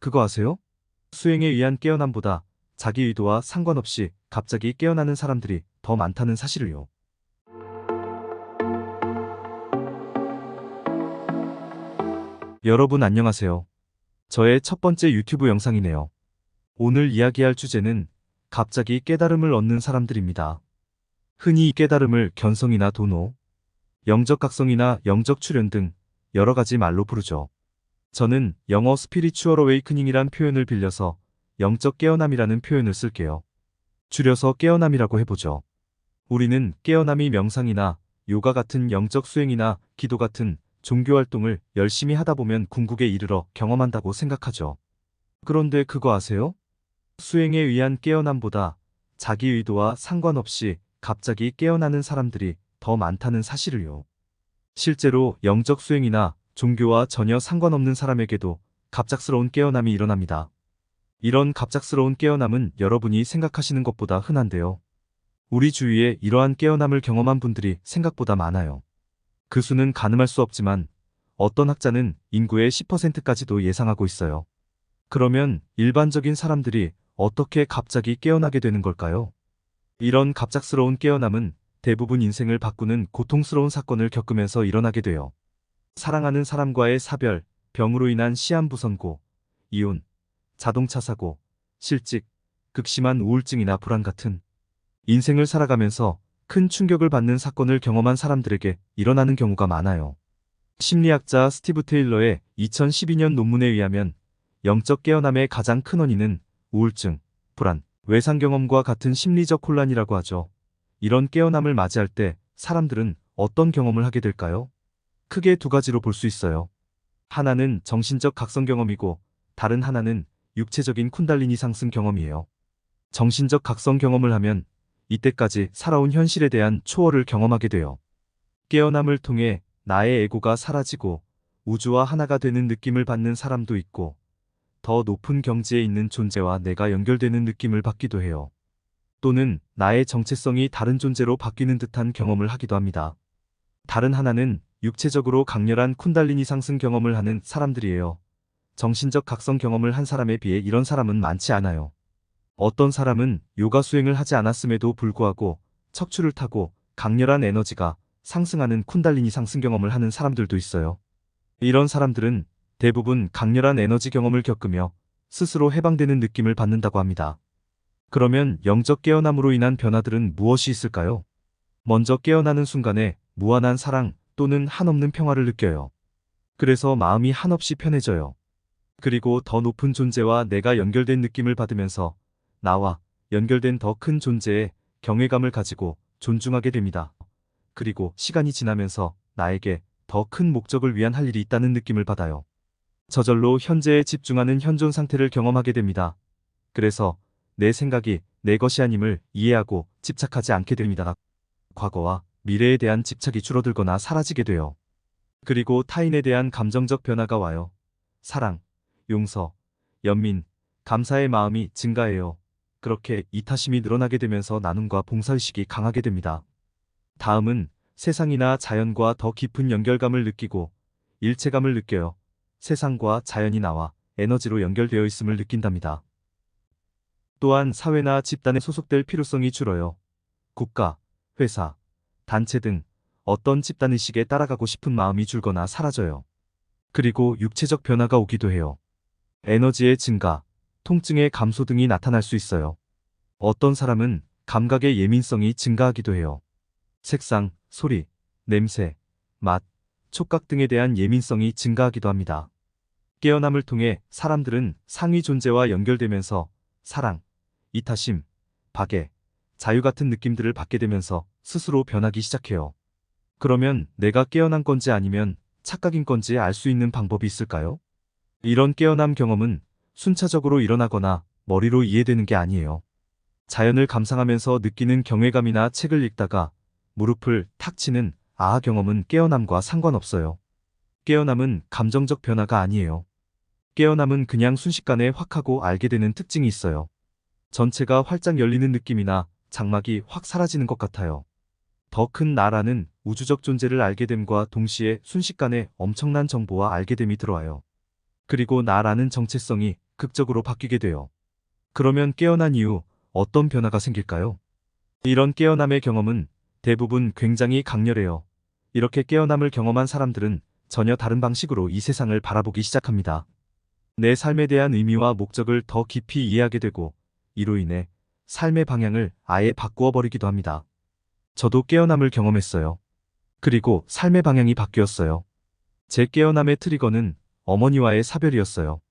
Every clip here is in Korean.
그거 아세요? 수행에 의한 깨어남보다 자기 의도와 상관없이 갑자기 깨어나는 사람들이 더 많다는 사실을요. 여러분 안녕하세요. 저의 첫 번째 유튜브 영상이네요. 오늘 이야기할 주제는 갑자기 깨달음을 얻는 사람들입니다. 흔히 이 깨달음을 견성이나 도노, 영적 각성이나 영적 출현 등 여러 가지 말로 부르죠. 저는 영어 스피리추얼 어웨이크닝이란 표현을 빌려서 영적 깨어남이라는 표현을 쓸게요. 줄여서 깨어남이라고 해보죠. 우리는 깨어남이 명상이나 요가 같은 영적 수행이나 기도 같은 종교 활동을 열심히 하다 보면 궁극에 이르러 경험한다고 생각하죠. 그런데 그거 아세요? 수행에 의한 깨어남보다 자기 의도와 상관없이 갑자기 깨어나는 사람들이 더 많다는 사실을요. 실제로 영적 수행이나 종교와 전혀 상관없는 사람에게도 갑작스러운 깨어남이 일어납니다. 이런 갑작스러운 깨어남은 여러분이 생각하시는 것보다 흔한데요. 우리 주위에 이러한 깨어남을 경험한 분들이 생각보다 많아요. 그 수는 가늠할 수 없지만 어떤 학자는 인구의 10%까지도 예상하고 있어요. 그러면 일반적인 사람들이 어떻게 갑자기 깨어나게 되는 걸까요? 이런 갑작스러운 깨어남은 대부분 인생을 바꾸는 고통스러운 사건을 겪으면서 일어나게 돼요. 사랑하는 사람과의 사별, 병으로 인한 시한부 선고, 이혼, 자동차 사고, 실직, 극심한 우울증이나 불안 같은 인생을 살아가면서 큰 충격을 받는 사건을 경험한 사람들에게 일어나는 경우가 많아요. 심리학자 스티브 테일러의 2012년 논문에 의하면 영적 깨어남의 가장 큰 원인은 우울증, 불안, 외상 경험과 같은 심리적 혼란이라고 하죠. 이런 깨어남을 맞이할 때 사람들은 어떤 경험을 하게 될까요? 크게 두 가지로 볼 수 있어요. 하나는 정신적 각성 경험이고 다른 하나는 육체적인 쿤달리니 상승 경험이에요. 정신적 각성 경험을 하면 이때까지 살아온 현실에 대한 초월을 경험하게 돼요. 깨어남을 통해 나의 에고가 사라지고 우주와 하나가 되는 느낌을 받는 사람도 있고 더 높은 경지에 있는 존재와 내가 연결되는 느낌을 받기도 해요. 또는 나의 정체성이 다른 존재로 바뀌는 듯한 경험을 하기도 합니다. 다른 하나는 육체적으로 강렬한 쿤달리니 상승 경험을 하는 사람들이에요. 정신적 각성 경험을 한 사람에 비해 이런 사람은 많지 않아요. 어떤 사람은 요가 수행을 하지 않았음에도 불구하고 척추를 타고 강렬한 에너지가 상승하는 쿤달리니 상승 경험을 하는 사람들도 있어요. 이런 사람들은 대부분 강렬한 에너지 경험을 겪으며 스스로 해방되는 느낌을 받는다고 합니다. 그러면 영적 깨어남으로 인한 변화들은 무엇이 있을까요? 먼저 깨어나는 순간에 무한한 사랑 또는 한없는 평화를 느껴요. 그래서 마음이 한없이 편해져요. 그리고 더 높은 존재와 내가 연결된 느낌을 받으면서 나와 연결된 더 큰 존재에 경외감을 가지고 존중하게 됩니다. 그리고 시간이 지나면서 나에게 더 큰 목적을 위한 할 일이 있다는 느낌을 받아요. 저절로 현재에 집중하는 현존 상태를 경험하게 됩니다. 그래서 내 생각이 내 것이 아님을 이해하고 집착하지 않게 됩니다. 과거와 미래에 대한 집착이 줄어들거나 사라지게 돼요. 그리고 타인에 대한 감정적 변화가 와요. 사랑, 용서, 연민, 감사의 마음이 증가해요. 그렇게 이타심이 늘어나게 되면서 나눔과 봉사의식이 강하게 됩니다. 다음은 세상이나 자연과 더 깊은 연결감을 느끼고 일체감을 느껴요. 세상과 자연이 나와 에너지로 연결되어 있음을 느낀답니다. 또한 사회나 집단에 소속될 필요성이 줄어요. 국가, 회사, 단체 등 어떤 집단의식에 따라가고 싶은 마음이 줄거나 사라져요. 그리고 육체적 변화가 오기도 해요. 에너지의 증가, 통증의 감소 등이 나타날 수 있어요. 어떤 사람은 감각의 예민성이 증가하기도 해요. 색상, 소리, 냄새, 맛, 촉각 등에 대한 예민성이 증가하기도 합니다. 깨어남을 통해 사람들은 상위 존재와 연결되면서 사랑, 이타심, 박애, 자유 같은 느낌들을 받게 되면서 스스로 변하기 시작해요. 그러면 내가 깨어난 건지 아니면 착각인 건지 알 수 있는 방법이 있을까요? 이런 깨어남 경험은 순차적으로 일어나거나 머리로 이해되는 게 아니에요. 자연을 감상하면서 느끼는 경외감이나 책을 읽다가 무릎을 탁 치는 아하 경험은 깨어남과 상관없어요. 깨어남은 감정적 변화가 아니에요. 깨어남은 그냥 순식간에 확 하고 알게 되는 특징이 있어요. 전체가 활짝 열리는 느낌이나 장막이 확 사라지는 것 같아요. 더 큰 나라는 우주적 존재를 알게 됨과 동시에 순식간에 엄청난 정보와 알게 됨이 들어와요. 그리고 나라는 정체성이 극적으로 바뀌게 돼요. 그러면 깨어난 이후 어떤 변화가 생길까요? 이런 깨어남의 경험은 대부분 굉장히 강렬해요. 이렇게 깨어남을 경험한 사람들은 전혀 다른 방식으로 이 세상을 바라보기 시작합니다. 내 삶에 대한 의미와 목적을 더 깊이 이해하게 되고, 이로 인해 삶의 방향을 아예 바꾸어 버리기도 합니다. 저도 깨어남을 경험했어요. 그리고 삶의 방향이 바뀌었어요. 제 깨어남의 트리거는 어머니와의 사별이었어요.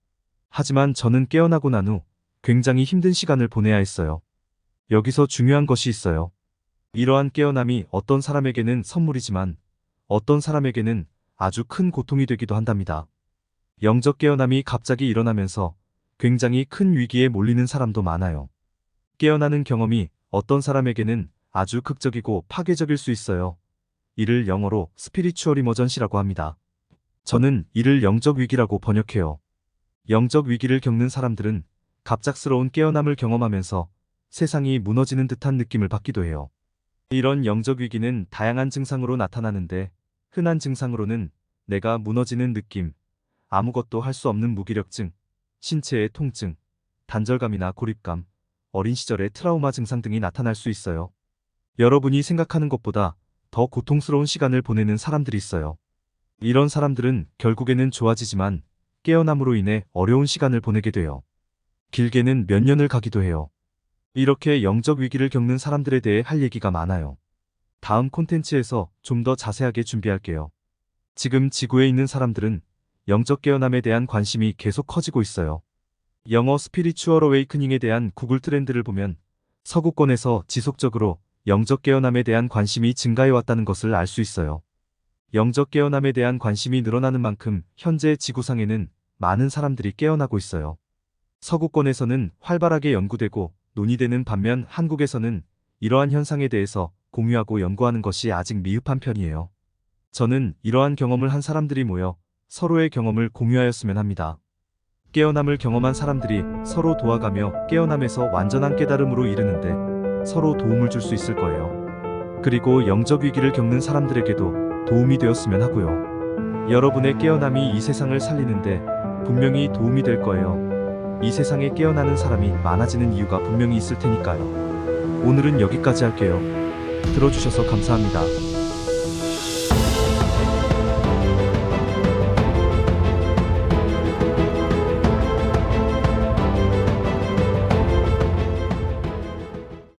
하지만 저는 깨어나고 난 후 굉장히 힘든 시간을 보내야 했어요. 여기서 중요한 것이 있어요. 이러한 깨어남이 어떤 사람에게는 선물이지만 어떤 사람에게는 아주 큰 고통이 되기도 한답니다. 영적 깨어남이 갑자기 일어나면서 굉장히 큰 위기에 몰리는 사람도 많아요. 깨어나는 경험이 어떤 사람에게는 아주 극적이고 파괴적일 수 있어요. 이를 영어로 스피리추얼 이머전시라고 합니다. 저는 이를 영적 위기라고 번역해요. 영적 위기를 겪는 사람들은 갑작스러운 깨어남을 경험하면서 세상이 무너지는 듯한 느낌을 받기도 해요. 이런 영적 위기는 다양한 증상으로 나타나는데, 흔한 증상으로는 내가 무너지는 느낌, 아무것도 할 수 없는 무기력증, 신체의 통증, 단절감이나 고립감, 어린 시절의 트라우마 증상 등이 나타날 수 있어요. 여러분이 생각하는 것보다 더 고통스러운 시간을 보내는 사람들이 있어요. 이런 사람들은 결국에는 좋아지지만 깨어남으로 인해 어려운 시간을 보내게 돼요. 길게는 몇 년을 가기도 해요. 이렇게 영적 위기를 겪는 사람들에 대해 할 얘기가 많아요. 다음 콘텐츠에서 좀 더 자세하게 준비할게요. 지금 지구에 있는 사람들은 영적 깨어남에 대한 관심이 계속 커지고 있어요. 영어 스피리추얼 어웨이크닝에 대한 구글 트렌드를 보면 서구권에서 지속적으로 영적 깨어남에 대한 관심이 증가해 왔다는 것을 알 수 있어요. 영적 깨어남에 대한 관심이 늘어나는 만큼 현재 지구상에는 많은 사람들이 깨어나고 있어요. 서구권에서는 활발하게 연구되고 논의되는 반면 한국에서는 이러한 현상에 대해서 공유하고 연구하는 것이 아직 미흡한 편이에요. 저는 이러한 경험을 한 사람들이 모여 서로의 경험을 공유하였으면 합니다. 깨어남을 경험한 사람들이 서로 도와가며 깨어남에서 완전한 깨달음으로 이르는데 서로 도움을 줄 수 있을 거예요. 그리고 영적 위기를 겪는 사람들에게도 도움이 되었으면 하고요. 여러분의 깨어남이 이 세상을 살리는데 분명히 도움이 될 거예요. 이 세상에 깨어나는 사람이 많아지는 이유가 분명히 있을 테니까요. 오늘은 여기까지 할게요. 들어주셔서 감사합니다.